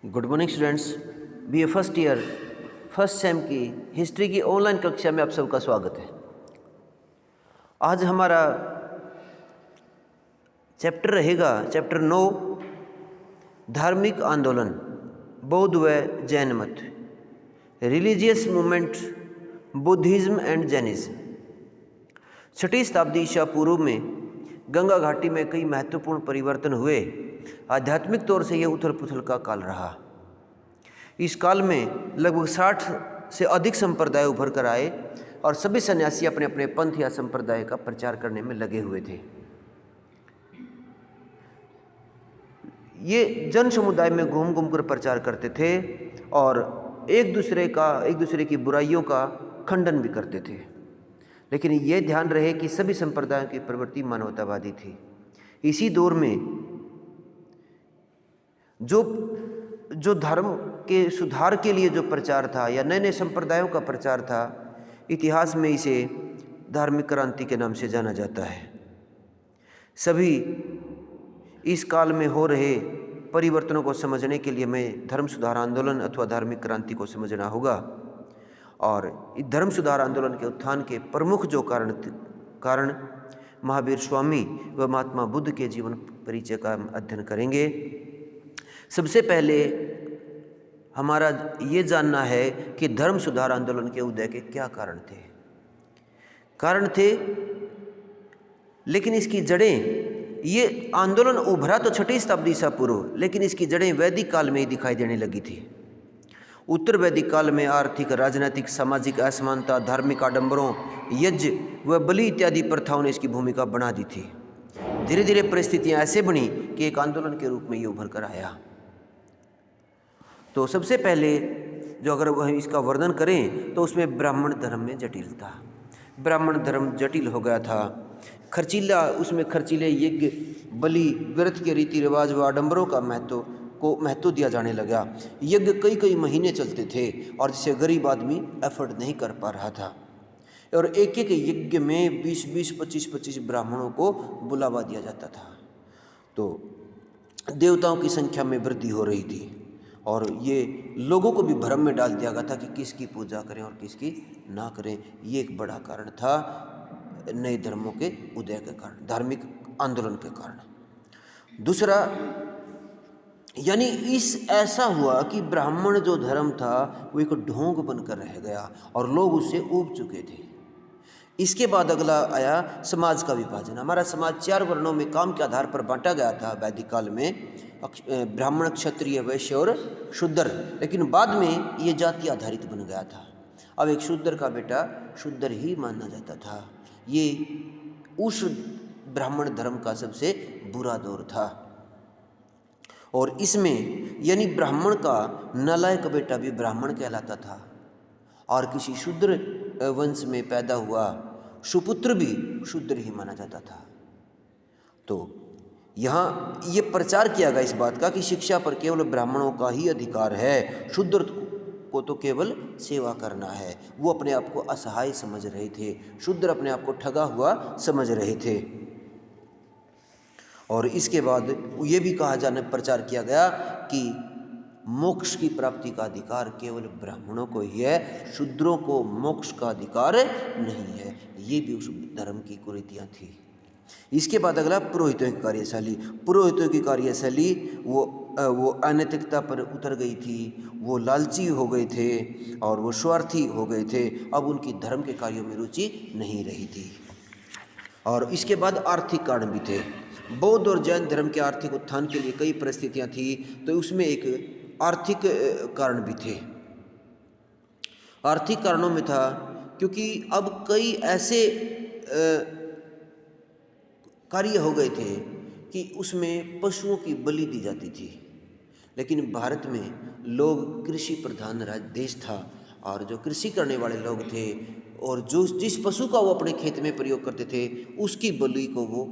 Good morning students. B ए first year first sem की history की online कक्षा में आप सबका स्वागत है। आज हमारा चैप्टर रहेगा चैप्टर 9, धार्मिक आंदोलन, बौद्ध व जैन मत, religious movement, Buddhism and Jainism. 6वीं शताब्दी ईसा पूर्व में गंगा घाटी में कई महत्वपूर्ण परिवर्तन हुए। आध्यात्मिक तौर से यह उथल पुथल का काल रहा। इस काल में लगभग 60 से अधिक संप्रदाय उभर कर आए और सभी सन्यासी अपने अपने पंथ या संप्रदाय का प्रचार करने में लगे हुए थे। ये जन समुदाय में घूम घूम कर प्रचार करते थे और एक दूसरे की बुराइयों का खंडन भी करते थे। लेकिन ये ध्यान रहे कि सभी संप्रदायों की प्रवृत्ति मानवतावादी थी। इसी दौर में जो धर्म के सुधार के लिए जो प्रचार था या नए नए संप्रदायों का प्रचार था, इतिहास में इसे धार्मिक क्रांति के नाम से जाना जाता है। सभी इस काल में हो रहे परिवर्तनों को समझने के लिए हमें धर्म सुधार आंदोलन अथवा धार्मिक क्रांति को समझना होगा। और इस धर्म सुधार आंदोलन के उत्थान के प्रमुख जो कारण महावीर स्वामी व महात्मा बुद्ध के जीवन परिचय का हम अध्ययन करेंगे। सबसे पहले हमारा ये जानना है कि धर्म सुधार आंदोलन के उदय के क्या कारण थे। लेकिन इसकी जड़ें, ये आंदोलन उभरा तो 6वीं शताब्दी ईसा पूर्व, लेकिन इसकी जड़ें वैदिक काल में ही दिखाई देने लगी थी। उत्तर वैदिक काल में आर्थिक, राजनीतिक, सामाजिक असमानता, धार्मिक आडंबरों, यज्ञ व बलि इत्यादि प्रथाओं ने इसकी भूमिका बना दी थी। धीरे धीरे परिस्थितियां ऐसे बनी कि एक आंदोलन के रूप में ये उभर कर आया। तो सबसे पहले जो अगर वह इसका वर्णन करें तो उसमें ब्राह्मण धर्म में जटिलता, ब्राह्मण धर्म जटिल हो गया था। उसमें खर्चीले यज्ञ, बलि, व्रत के रीति रिवाज व आडंबरों का महत्व दिया जाने लगा। यज्ञ कई महीने चलते थे और जिसे गरीब आदमी एफर्ट नहीं कर पा रहा था। और एक एक यज्ञ में 20-20, 25-25 ब्राह्मणों को बुलावा दिया जाता था। तो देवताओं की संख्या में वृद्धि हो रही थी और ये लोगों को भी भ्रम में डाल दिया गया था कि किसकी पूजा करें और किसकी ना करें। ये एक बड़ा कारण था नए धर्मों के उदय के कारण, धार्मिक आंदोलन के कारण। दूसरा, यानी ऐसा हुआ कि ब्राह्मण जो धर्म था वो एक ढोंग बनकर रह गया और लोग उससे ऊब चुके थे। इसके बाद अगला आया समाज का विभाजन। हमारा समाज 4 वर्णों में काम के आधार पर बांटा गया था वैदिक काल में, ब्राह्मण, क्षत्रिय, वैश्य और शूद्र। लेकिन बाद में ये जाति आधारित बन गया था। अब एक शूद्र का बेटा शूद्र ही माना जाता था। ये उस ब्राह्मण धर्म का सबसे बुरा दौर था। और इसमें यानी ब्राह्मण का नालायक बेटा भी ब्राह्मण कहलाता था और किसी शूद्र वंश में पैदा हुआ सुपुत्र भी शूद्र ही माना जाता था। तो यहाँ ये प्रचार किया गया इस बात का कि शिक्षा पर केवल ब्राह्मणों का ही अधिकार है, शूद्र को तो केवल सेवा करना है। वो अपने आप को असहाय समझ रहे थे, शूद्र अपने आप को ठगा हुआ समझ रहे थे। और इसके बाद ये भी प्रचार किया गया कि मोक्ष की प्राप्ति का अधिकार केवल ब्राह्मणों को ही है, शूद्रों को मोक्ष का अधिकार नहीं है। ये भी उस धर्म की कुरीतियाँ थी। इसके बाद अगला पुरोहितों की कार्यशैली। पुरोहितों की कार्यशैली वो अनैतिकता पर उतर गई थी, वो लालची हो गए थे और वो स्वार्थी हो गए थे। अब उनकी धर्म के कार्यों में रुचि नहीं रही थी। और इसके बाद आर्थिक कारण भी थे। बौद्ध और जैन धर्म के आर्थिक उत्थान के लिए कई परिस्थितियां थी, तो उसमें एक आर्थिक कारण भी थे। आर्थिक कारणों में था क्योंकि अब कई ऐसे कार्य हो गए थे कि उसमें पशुओं की बलि दी जाती थी। लेकिन भारत में लोग कृषि प्रधान देश था और जो कृषि करने वाले लोग थे और जिस पशु का वो अपने खेत में प्रयोग करते थे उसकी बलि को वो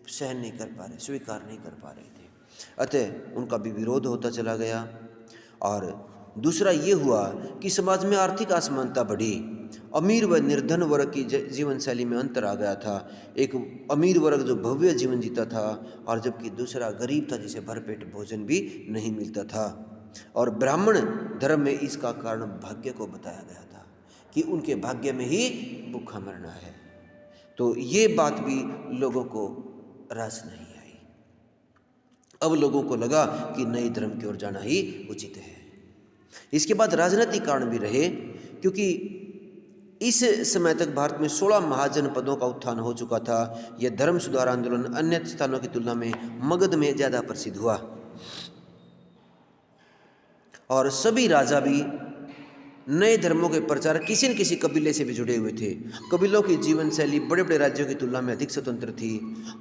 सहन नहीं कर पा रहे, स्वीकार नहीं कर पा रहे थे। अतः उनका भी विरोध होता चला गया। और दूसरा ये हुआ कि समाज में आर्थिक असमानता बढ़ी। अमीर व निर्धन वर्ग की जीवन शैली में अंतर आ गया था। एक अमीर वर्ग जो भव्य जीवन जीता था और जबकि दूसरा गरीब था जिसे भरपेट भोजन भी नहीं मिलता था। और ब्राह्मण धर्म में इसका कारण भाग्य को बताया गया था कि उनके भाग्य में ही भूखा मरना है। तो ये बात भी लोगों को रस नहीं आई। अब लोगों को लगा कि नए धर्म की ओर जाना ही उचित है। इसके बाद राजनीतिक कारण भी रहे, क्योंकि इस समय तक भारत में 16 महाजनपदों का उत्थान हो चुका था। यह धर्म सुधार आंदोलन अन्य स्थानों की तुलना में मगध में ज़्यादा प्रसिद्ध हुआ और सभी राजा भी नए धर्मों के प्रचार किसी न किसी कबीले से भी जुड़े हुए थे। कबीलों की जीवन शैली बड़े बड़े राज्यों की तुलना में अधिक स्वतंत्र थी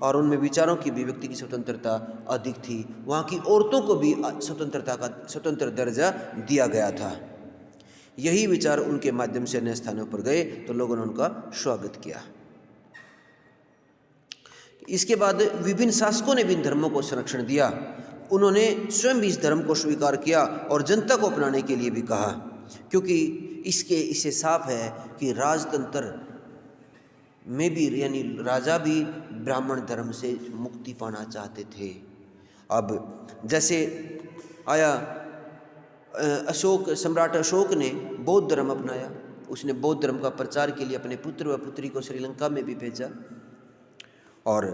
और उनमें विचारों की अभिव्यक्ति की स्वतंत्रता अधिक थी। वहाँ की औरतों को भी स्वतंत्र दर्जा दिया गया था। यही विचार उनके माध्यम से अन्य स्थानों पर गए तो लोगों ने उनका स्वागत किया। इसके बाद विभिन्न शासकों ने भी इन धर्मों को संरक्षण दिया। उन्होंने स्वयं भी इस धर्म को स्वीकार किया और जनता को अपनाने के लिए भी कहा, क्योंकि इससे साफ है कि राजतंत्र में भी यानी राजा भी ब्राह्मण धर्म से मुक्ति पाना चाहते थे। अब जैसे आया सम्राट अशोक ने बौद्ध धर्म अपनाया। उसने बौद्ध धर्म का प्रचार के लिए अपने पुत्र व पुत्री को श्रीलंका में भी भेजा और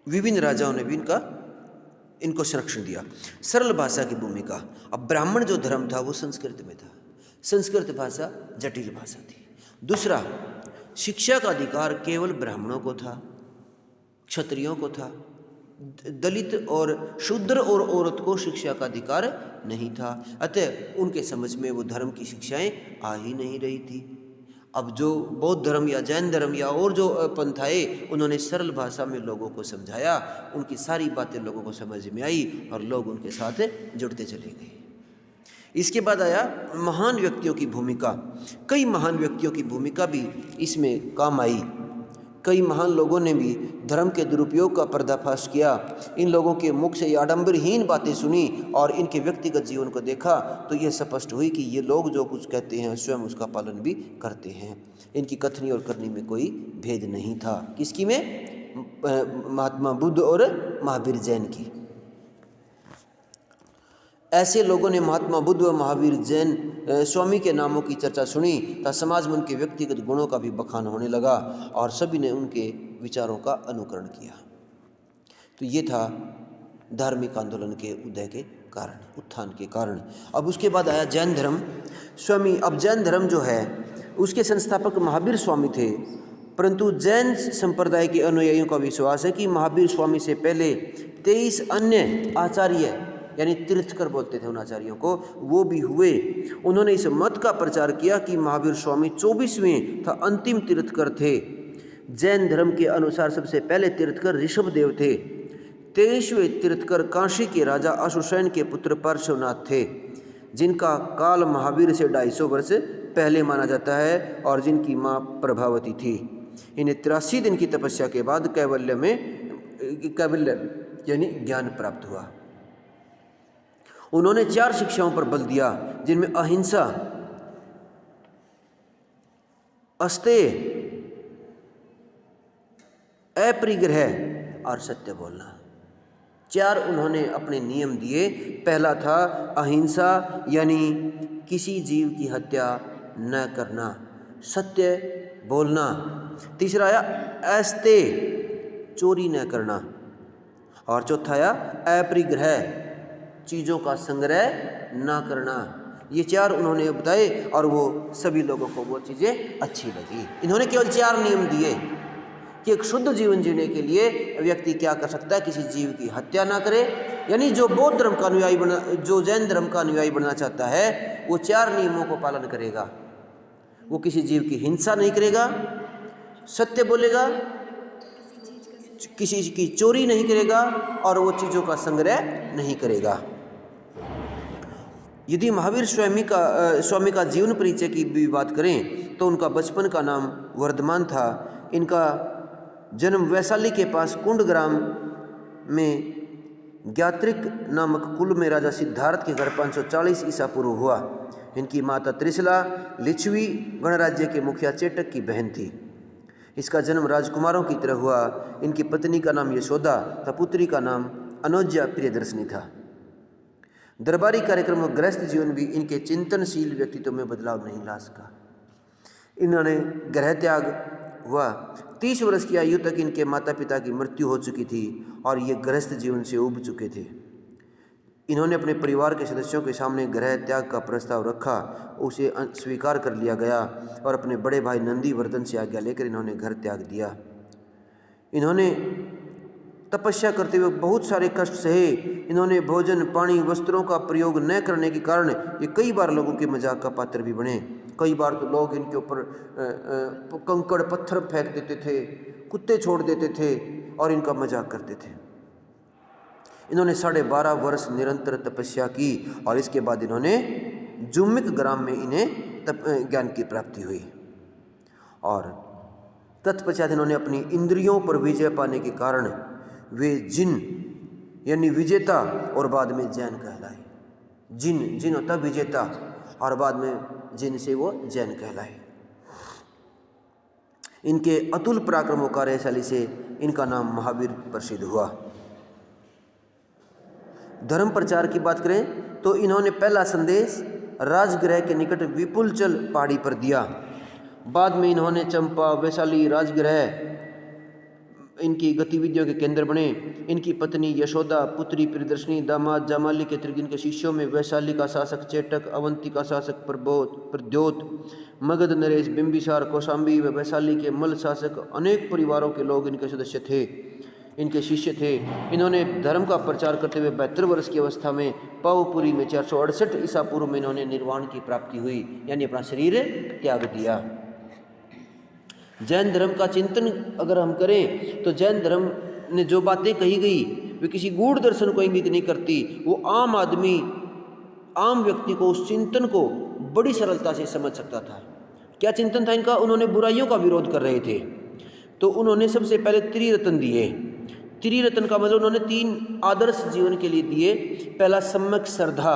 विभिन्न राजाओं ने भी इनको संरक्षण दिया। सरल भाषा की भूमिका। अब ब्राह्मण जो धर्म था वो संस्कृत में था। संस्कृत भाषा जटिल भाषा थी। दूसरा, शिक्षा का अधिकार केवल ब्राह्मणों को था, क्षत्रियों को था। दलित और शूद्र और औरत को शिक्षा का अधिकार नहीं था। अतः उनके समझ में वो धर्म की शिक्षाएं आ ही नहीं रही थी। अब जो बौद्ध धर्म या जैन धर्म या और जो पंथ आए, उन्होंने सरल भाषा में लोगों को समझाया। उनकी सारी बातें लोगों को समझ में आई और लोग उनके साथ जुड़ते चले गए। इसके बाद आया महान व्यक्तियों की भूमिका। कई महान व्यक्तियों की भूमिका भी इसमें काम आई। कई महान लोगों ने भी धर्म के दुरुपयोग का पर्दाफाश किया। इन लोगों के मुख से ये आडंबरहीन बातें सुनी और इनके व्यक्तिगत जीवन को देखा तो ये स्पष्ट हुई कि ये लोग जो कुछ कहते हैं स्वयं उसका पालन भी करते हैं। इनकी कथनी और करनी में कोई भेद नहीं था। किसकी में? महात्मा बुद्ध और महावीर जैन की। ऐसे लोगों ने महात्मा बुद्ध व महावीर जैन स्वामी के नामों की चर्चा सुनी तथा समाज में उनके व्यक्तिगत गुणों का भी बखान होने लगा और सभी ने उनके विचारों का अनुकरण किया। तो ये था धार्मिक आंदोलन के उदय के कारण, उत्थान के कारण। अब उसके बाद आया जैन धर्म। स्वामी, अब जैन धर्म जो है उसके संस्थापक महावीर स्वामी थे, परंतु जैन संप्रदाय के अनुयायियों का विश्वास है कि महावीर स्वामी से पहले 23 अन्य आचार्य यानी तीर्थकर बोलते थे उन आचार्यों को, वो भी हुए। उन्होंने इस मत का प्रचार किया कि महावीर स्वामी 24वें था अंतिम तीर्थकर थे। जैन धर्म के अनुसार सबसे पहले तीर्थकर ऋषभदेव थे। 23वें तीर्थकर काशी के राजा अशोकसेन के पुत्र पार्श्वनाथ थे, जिनका काल महावीर से 250 वर्ष पहले माना जाता है और जिनकी माँ प्रभावती थी। इन्हें 83 दिन की तपस्या के बाद कैवल्य यानी ज्ञान प्राप्त हुआ। उन्होंने 4 शिक्षाओं पर बल दिया, जिनमें अहिंसा, अस्तेय, अपरिग्रह और सत्य बोलना। 4 उन्होंने अपने नियम दिए। पहला था अहिंसा यानी किसी जीव की हत्या न करना, सत्य बोलना। तीसरा आया अस्तेय, चोरी न करना। और चौथा आया अपरिग्रह, चीज़ों का संग्रह ना करना। ये 4 उन्होंने बताए और वो सभी लोगों को वो चीज़ें अच्छी लगी। इन्होंने केवल 4 नियम दिए कि एक शुद्ध जीवन जीने के लिए व्यक्ति क्या कर सकता है, किसी जीव की हत्या ना करे। यानी जो बौद्ध धर्म का अनुयायी जो जैन धर्म का अनुयायी बनना चाहता है वो 4 नियमों को पालन करेगा। वो किसी जीव की हिंसा नहीं करेगा, सत्य बोलेगा, किसी की चोरी नहीं करेगा और वो चीज़ों का संग्रह नहीं करेगा। यदि महावीर स्वामी का जीवन परिचय की भी बात करें तो उनका बचपन का नाम वर्धमान था। इनका जन्म वैशाली के पास कुंड ग्राम में ज्ञात्रिक नामक कुल में राजा सिद्धार्थ के घर 540 ईसा पूर्व हुआ। इनकी माता त्रिशला लिच्छवी गणराज्य के मुखिया चेटक की बहन थी। इसका जन्म राजकुमारों की तरह हुआ। इनकी पत्नी का नाम यशोदा तथा पुत्री का नाम अनोज्या प्रियदर्शनी था। दरबारी कार्यक्रम और गृहस्थ जीवन भी इनके चिंतनशील व्यक्तित्व में बदलाव नहीं ला सका। इन्होंने गृह त्याग हुआ। 30 वर्ष की आयु तक इनके माता पिता की मृत्यु हो चुकी थी और ये गृहस्थ जीवन से उब चुके थे। इन्होंने अपने परिवार के सदस्यों के सामने गृह त्याग का प्रस्ताव रखा, उसे स्वीकार कर लिया गया और अपने बड़े भाई नंदीवर्धन से आज्ञा लेकर इन्होंने घर त्याग दिया। इन्होंने तपस्या करते हुए बहुत सारे कष्ट सहे। इन्होंने भोजन, पानी, वस्त्रों का प्रयोग न करने के कारण ये कई बार लोगों के मजाक का पात्र भी बने। कई बार तो लोग इनके ऊपर कंकड़ पत्थर फेंक देते थे, कुत्ते छोड़ देते थे और इनका मजाक करते थे। इन्होंने 12.5 वर्ष निरंतर तपस्या की और इसके बाद इन्होंने जुम्मिक ग्राम में इन्हें ज्ञान की प्राप्ति हुई और तत्पश्चात इन्होंने अपनी इंद्रियों पर विजय पाने के कारण वे जिन यानी विजेता और बाद में जैन कहलाए। जिन होता विजेता और बाद में जिन से वो जैन कहलाए। इनके अतुल पराक्रम और कार्यशाली से इनका नाम महावीर प्रसिद्ध हुआ। धर्म प्रचार की बात करें तो इन्होंने पहला संदेश राजगृह के निकट विपुलचल पहाड़ी पर दिया। बाद में इन्होंने चंपा, वैशाली, राजगृह इनकी गतिविधियों के केंद्र बने। इनकी पत्नी यशोदा, पुत्री प्रियदर्शनी, दामाद जामाली के त्रिगिन के शिष्यों में वैशाली का शासक चेटक, अवंती का शासक प्रद्योत, मगध नरेश, बिंबिसार, कौशाम्बी व वैशाली के मल्ल शासक अनेक परिवारों के लोग इनके सदस्य थे, इनके शिष्य थे। इन्होंने धर्म का प्रचार करते हुए 72 वर्ष की अवस्था में पावपुरी में 468 ईसा पूर्व में इन्होंने निर्वाण की प्राप्ति हुई, यानी अपना शरीर त्याग दिया। जैन धर्म का चिंतन अगर हम करें तो जैन धर्म ने जो बातें कही गई वे किसी गूढ़ दर्शन को इंगित नहीं करती। वो आम आदमी, आम व्यक्ति को उस चिंतन को बड़ी सरलता से समझ सकता था। क्या चिंतन था इनका? उन्होंने बुराइयों का विरोध कर रहे थे तो उन्होंने सबसे पहले त्रिरत्न दिए। त्रिरत्न का मतलब उन्होंने 3 आदर्श जीवन के लिए दिए। पहला सम्यक श्रद्धा,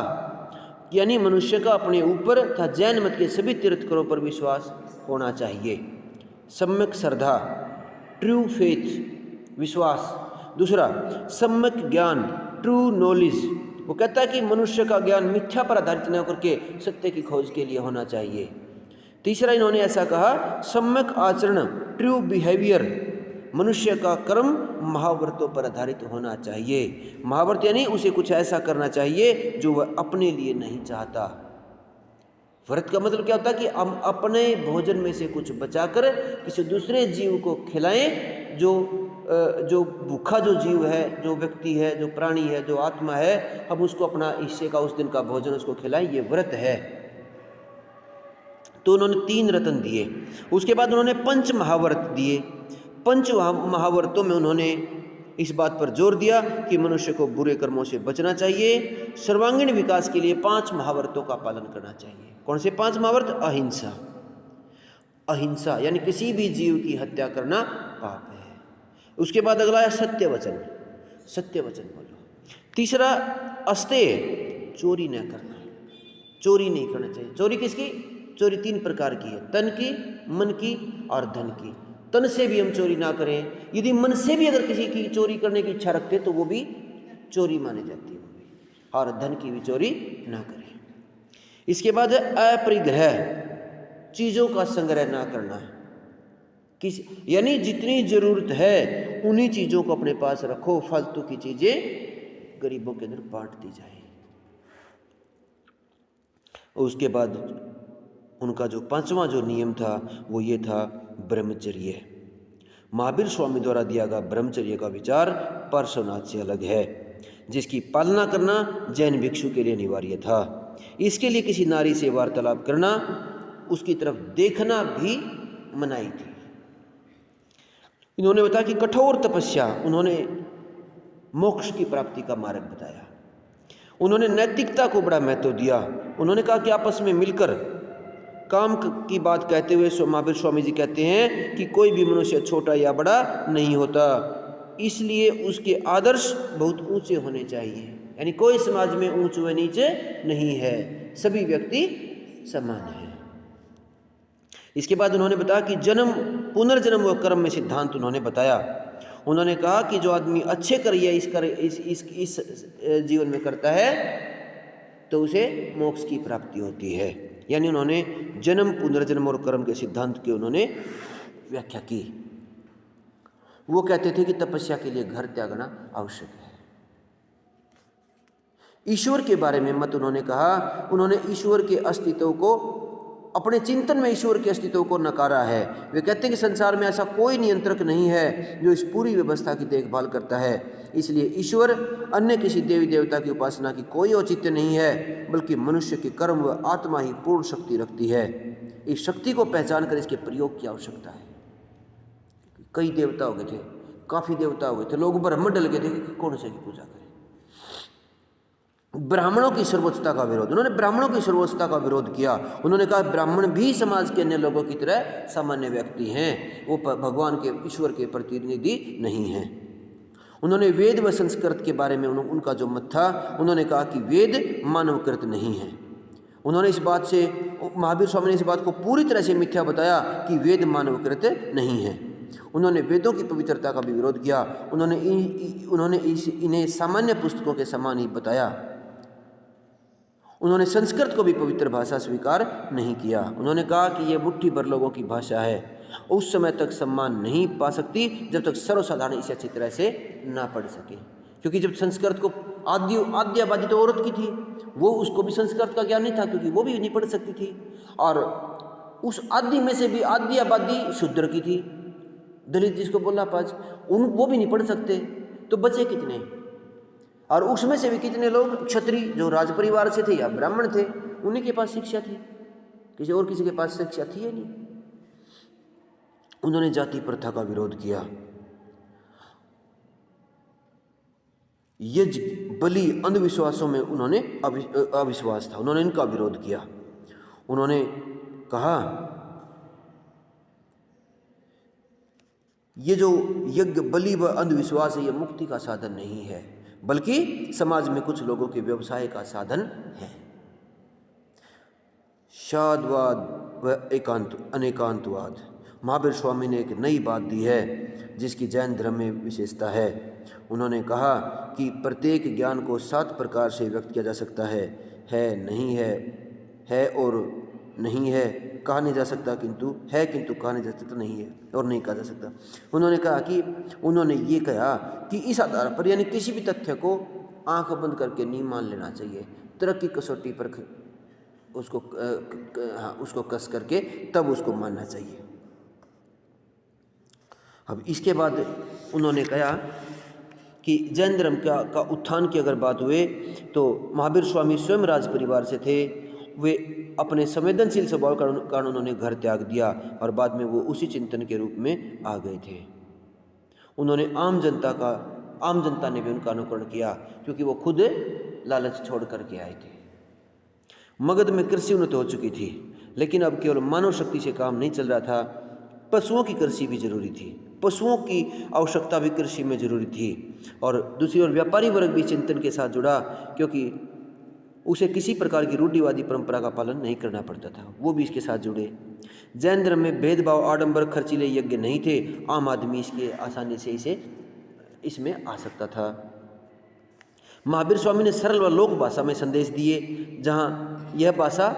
यानी मनुष्य का अपने ऊपर तथा जैन मत के सभी तीर्थंकरों पर विश्वास होना चाहिए। सम्यक श्रद्धा, ट्रू फेथ, विश्वास। दूसरा सम्यक ज्ञान, ट्रू नॉलेज। वो कहता है कि मनुष्य का ज्ञान मिथ्या पर आधारित न होकर के सत्य की खोज के लिए होना चाहिए। तीसरा इन्होंने ऐसा कहा सम्यक आचरण, ट्रू बिहेवियर। मनुष्य का कर्म महाव्रतों पर आधारित होना चाहिए। महाव्रत यानी उसे कुछ ऐसा करना चाहिए जो वह अपने लिए नहीं चाहता। व्रत का मतलब क्या होता है कि हम अपने भोजन में से कुछ बचाकर किसी दूसरे जीव को खिलाएं। जो भूखा जो जीव है, जो व्यक्ति है, जो प्राणी है, जो आत्मा है, हम उसको अपना हिस्से का उस दिन का भोजन उसको खिलाएं, ये व्रत है। तो उन्होंने 3 रत्न दिए। उसके बाद उन्होंने 5 महाव्रत दिए। 5 महाव्रतों में उन्होंने इस बात पर जोर दिया कि मनुष्य को बुरे कर्मों से बचना चाहिए। सर्वांगीण विकास के लिए 5 महाव्रतों का पालन करना चाहिए। कौन से 5 महाव्रत? अहिंसा, अहिंसा यानी किसी भी जीव की हत्या करना पाप है। उसके बाद अगला है सत्य वचन, सत्य वचन बोलो। तीसरा अस्तेय, चोरी न करना, चोरी नहीं करना चाहिए। चोरी किसकी? चोरी 3 प्रकार की है, तन की, मन की और धन की। तन से भी हम चोरी ना करें। यदि मन से भी अगर किसी की चोरी करने की इच्छा रखते तो वो भी चोरी मानी जाती है, और धन की भी चोरी ना करें। इसके बाद है अपरिग्रह, चीज़ों का संग्रह ना करना। यानी जितनी ज़रूरत है उन्हीं चीज़ों को अपने पास रखो, फालतू की चीज़ें गरीबों के अंदर बांट दी जाए। उसके बाद उनका जो 5वां जो नियम था वो ये था ब्रह्मचर्य। महावीर स्वामी द्वारा दिया गया ब्रह्मचर्य का विचार पार्श्वनाथ से अलग है, जिसकी पालना करना जैन भिक्षु के लिए अनिवार्य था। इसके लिए किसी नारी से वार्तालाप करना, उसकी तरफ देखना भी मनाही थी। इन्होंने बताया कि कठोर तपस्या, उन्होंने मोक्ष की प्राप्ति का मार्ग बताया। उन्होंने नैतिकता को बड़ा महत्व दिया। उन्होंने कहा कि आपस में मिलकर काम की बात कहते हुए महावीर स्वामी जी कहते हैं कि कोई भी मनुष्य छोटा या बड़ा नहीं होता, इसलिए उसके आदर्श बहुत ऊंचे होने चाहिए। यानी कोई समाज में ऊंच व नीचे नहीं है, सभी व्यक्ति समान है। इसके बाद उन्होंने बताया कि जन्म, पुनर्जन्म व कर्म में सिद्धांत उन्होंने बताया। उन्होंने कहा कि जो आदमी अच्छे कार्य इस जीवन में करता है तो उसे मोक्ष की प्राप्ति होती है। यानी उन्होंने जन्म, पुनर्जन्म और कर्म के सिद्धांत की उन्होंने व्याख्या की। वो कहते थे कि तपस्या के लिए घर त्यागना आवश्यक है। ईश्वर के बारे में मत उन्होंने कहा, उन्होंने ईश्वर के अस्तित्व को, अपने चिंतन में ईश्वर के अस्तित्व को नकारा है। वे कहते हैं कि संसार में ऐसा कोई नियंत्रक नहीं है जो इस पूरी व्यवस्था की देखभाल करता है, इसलिए ईश्वर अन्य किसी देवी देवता की उपासना की कोई औचित्य नहीं है, बल्कि मनुष्य के कर्म व आत्मा ही पूर्ण शक्ति रखती है। इस शक्ति को पहचान कर इसके प्रयोग की आवश्यकता है। कई देवता हो गए थे, काफ़ी देवता हो गए थे, लोग ब्रह्म डल गए थे कि कौन से की पूजा करें। ब्राह्मणों की सर्वोच्चता का विरोध, उन्होंने ब्राह्मणों की सर्वोच्चता का विरोध किया। उन्होंने कहा ब्राह्मण भी समाज के अन्य लोगों की तरह सामान्य व्यक्ति हैं, वो भगवान के, ईश्वर के प्रतिनिधि नहीं हैं। उन्होंने वेद व संस्कृत के बारे में उनका जो मत था, उन्होंने कहा कि वेद मानवकृत नहीं है। उन्होंने इस बात से, महावीर स्वामी ने इस बात को पूरी तरह से मिथ्या बताया कि वेद मानवकृत नहीं है। उन्होंने वेदों की पवित्रता का भी विरोध किया। उन्होंने इन्हें सामान्य पुस्तकों के समान ही बताया। उन्होंने संस्कृत को भी पवित्र भाषा स्वीकार नहीं किया। उन्होंने कहा कि यह मुट्ठी भर लोगों की भाषा है, उस समय तक सम्मान नहीं पा सकती जब तक सर्वसाधारण इसे अच्छी तरह से ना पढ़ सके। क्योंकि जब संस्कृत को आद्य आबादी तो औरत की थी, वो उसको भी संस्कृत का ज्ञान नहीं था, क्योंकि वो भी नहीं पढ़ सकती थी। और उस आदि में से भी आद्य आबादी शूद्र की थी, दलित जिसको बोला पाज, वो भी नहीं पढ़ सकते, तो बचे कितने? और उसमें से भी कितने लोग क्षत्रिय जो राज परिवार से थे या ब्राह्मण थे, उन्हीं के पास शिक्षा थी, किसी के पास शिक्षा थी या नहीं। उन्होंने जाति प्रथा का विरोध किया। यज्ञ, बलि, अंधविश्वासों में उन्होंने अविश्वास था, उन्होंने इनका विरोध किया। उन्होंने कहा ये जो यज्ञ, बलि व अंधविश्वास है, ये मुक्ति का साधन नहीं है, बल्कि समाज में कुछ लोगों के व्यवसाय का साधन है। शादवाद व अनेकांतवाद, महावीर स्वामी ने एक नई बात दी है जिसकी जैन धर्म में विशेषता है। उन्होंने कहा कि प्रत्येक ज्ञान को 7 प्रकार से व्यक्त किया जा सकता है, नहीं है और नहीं है, कहा नहीं जा सकता, किंतु कहा नहीं जा सकता, नहीं है और नहीं कहा जा सकता। उन्होंने ये कहा कि इस आधार पर, यानी किसी भी तथ्य को आंख बंद करके नहीं मान लेना चाहिए, तरक की कसौटी पर उसको कस करके तब उसको मानना चाहिए। अब इसके बाद उन्होंने कहा कि जैन धर्म का उत्थान की अगर बात हुए तो महावीर स्वामी स्वयं राज परिवार से थे। वे अपने संवेदनशील स्वभाव के कारण उन्होंने घर त्याग दिया और बाद में वो उसी चिंतन के रूप में आ गए थे। उन्होंने आम जनता ने भी उनका अनुकरण किया, क्योंकि वो खुद लालच छोड़ करके आए थे। मगध में कृषि उन्नत हो चुकी थी, लेकिन अब केवल मानव शक्ति से काम नहीं चल रहा था, पशुओं की कृषि भी जरूरी थी, पशुओं की आवश्यकता भी कृषि में जरूरी थी। और दूसरी ओर व्यापारी वर्ग भी चिंतन के साथ जुड़ा, क्योंकि उसे किसी प्रकार की रूढ़िवादी परंपरा का पालन नहीं करना पड़ता था, वो भी इसके साथ जुड़े। जैन धर्म में भेदभाव, आडंबर, खर्चीले यज्ञ नहीं थे, आम आदमी इसके आसानी से इसमें आ सकता था। महावीर स्वामी ने सरल व लोक भाषा में संदेश दिए। यह भाषा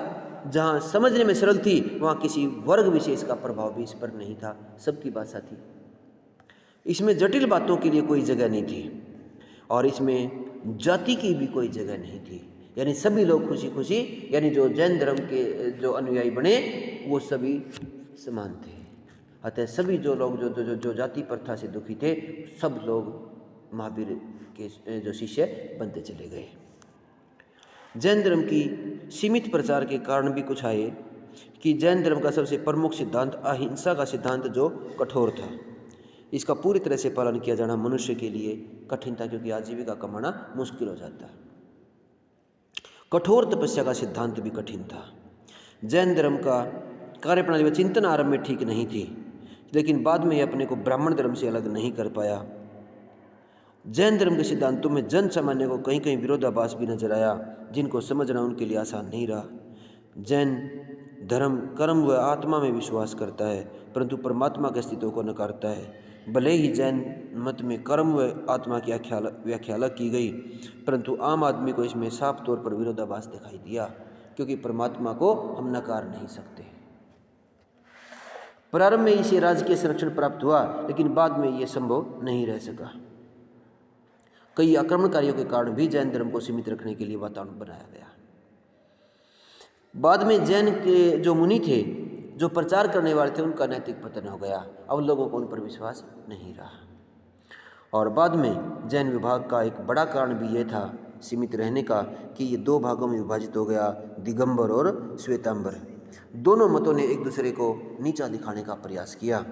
जहाँ समझने में सरल थी, वहाँ किसी वर्ग विशेष का प्रभाव भी इस पर नहीं था, सबकी भाषा थी। इसमें जटिल बातों के लिए कोई जगह नहीं थी और इसमें जाति की भी कोई जगह नहीं थी। यानी सभी लोग खुशी खुशी, यानी जो जैन धर्म के जो अनुयायी बने वो सभी समान थे। अतः सभी जो लोग जो जाति प्रथा से दुखी थे, सब लोग महावीर के जो शिष्य बनते चले गए। जैन धर्म की सीमित प्रचार के कारण भी कुछ आए कि जैन धर्म का सबसे प्रमुख सिद्धांत अहिंसा का सिद्धांत जो कठोर था, इसका पूरी तरह से पालन किया जाना मनुष्य के लिए कठिन था, क्योंकि आजीविका कमाना मुश्किल हो जाता है। कठोर तपस्या का सिद्धांत भी कठिन था। जैन धर्म का कार्यप्रणाली व चिंतन आरंभ में ठीक नहीं थी, लेकिन बाद में अपने को ब्राह्मण धर्म से अलग नहीं कर पाया। जैन धर्म के सिद्धांतों में जन सामान्य को कहीं कहीं विरोधाभास भी नजर आया, जिनको समझना उनके लिए आसान नहीं रहा। जैन धर्म कर्म व आत्मा में विश्वास करता है, परंतु परमात्मा के अस्तित्व को नकारता है। भले ही जैन मत में कर्म व आत्मा की व्याख्या अलग की गई, परंतु आम आदमी को इसमें साफ तौर पर विरोधाभास दिखाई दिया, क्योंकि परमात्मा को हम नकार नहीं सकते। प्रारंभ में इसे राजकीय संरक्षण प्राप्त हुआ, लेकिन बाद में यह संभव नहीं रह सका। कई आक्रमणकारियों के कारण भी जैन धर्म को सीमित रखने के लिए वातावरण बनाया गया। बाद में जैन के जो मुनि थे, जो प्रचार करने वाले थे, उनका नैतिक पतन हो गया। अब लोगों को उन पर विश्वास नहीं रहा। और बाद में जैन विभाग का एक बड़ा कारण भी यह था सीमित रहने का कि ये दो भागों में विभाजित हो गया, दिगंबर और श्वेतांबर। दोनों मतों ने एक दूसरे को नीचा दिखाने का प्रयास किया,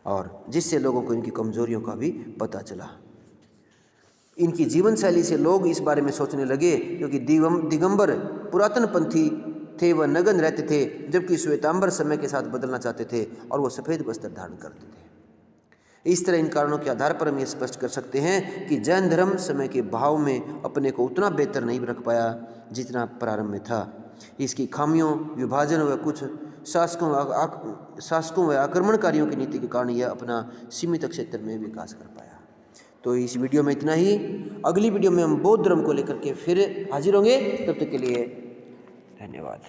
और जिससे लोगों को इनकी कमजोरियों का भी पता चला। इनकी जीवन शैली से लोग इस बारे में सोचने लगे, क्योंकि दिगंबर पुरातन पंथी थे, वह नग्न रहते थे, जबकि श्वेतांबर समय के साथ बदलना चाहते थे और वो सफ़ेद वस्त्र धारण करते थे। इस तरह इन कारणों के आधार पर हम ये स्पष्ट कर सकते हैं कि जैन धर्म समय के भाव में अपने को उतना बेहतर नहीं रख पाया जितना प्रारंभ में था। इसकी खामियों, विभाजन व कुछ शासकों व आक्रमणकारियों की नीति के कारण यह अपना सीमित क्षेत्र में विकास कर पाया। तो इस वीडियो में इतना ही। अगली वीडियो में हम बौद्ध धर्म को लेकर के फिर हाजिर होंगे। तब तक के लिए धन्यवाद।